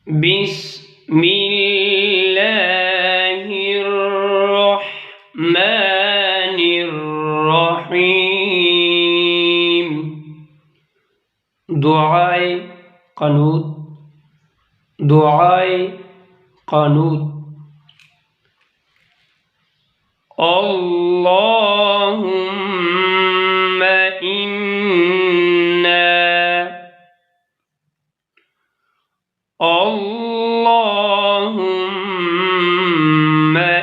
بسم الله الرحمن الرحيم. دعاء قنوت. دعاء قنوت. اللهم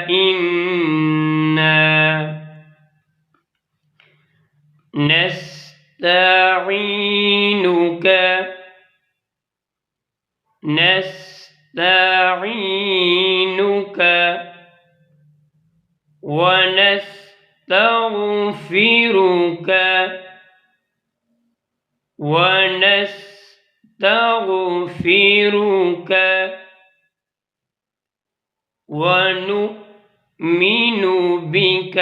إنا نستعينك ونستغفرك ونؤمن بك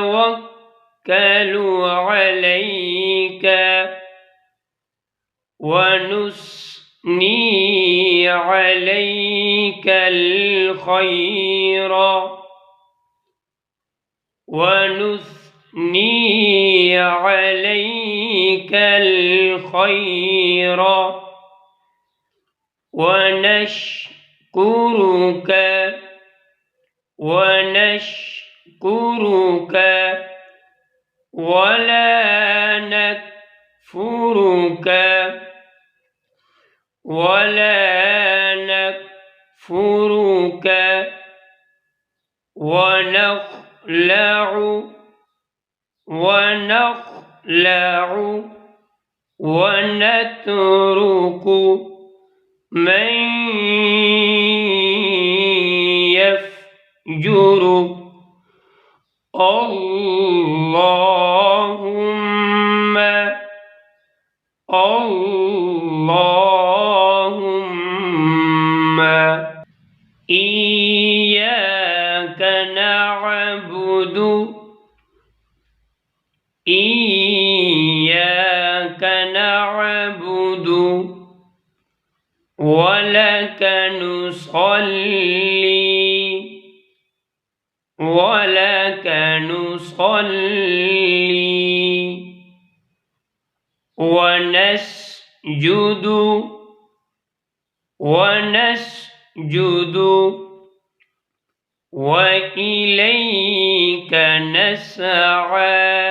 ونتوكل عليك ونثني عليك الخير ونشكرك ولا نكفرك ونخلع ونترك من يفجرك. اللهم إياك نعبد ولك نصلي ونسجد وإليك نسعى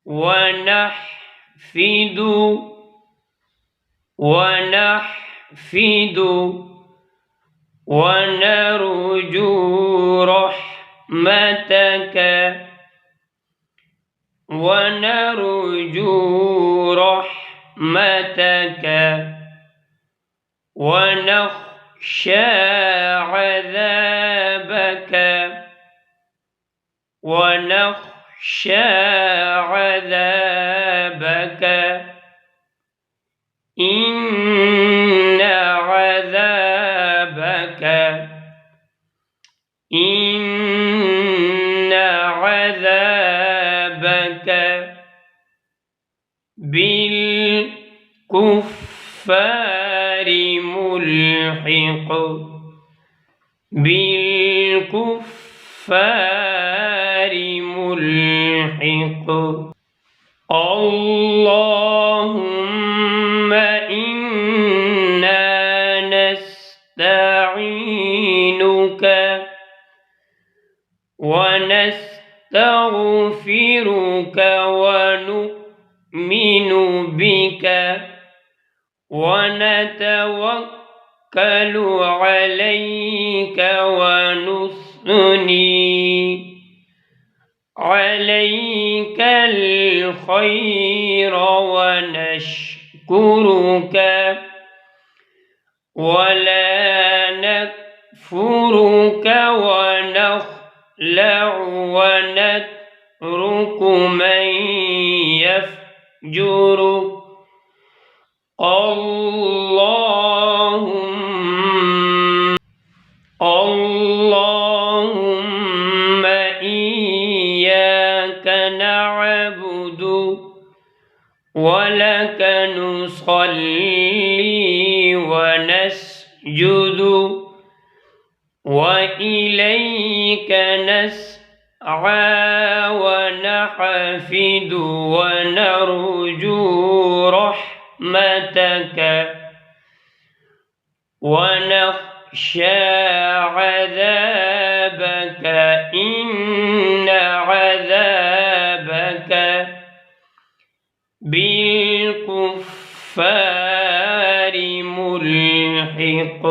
ونحفد ونرجو رحمتك ونخشى عذابك إن عذابك بالكفار ملحق. اللهم إنا نستعينك ونستغفرك ونؤمن بك ونتوكل عليك ونثني عليك الخير ونشكرك ولا نكفرك ونخلع ونترك من يفجر اللهم إياك نعبد ولك نصلي ونسجد وإليك نسعى ونحفد ونرجو رحمتك ونخشى عذابك إن عذابك بالكفار ملحق.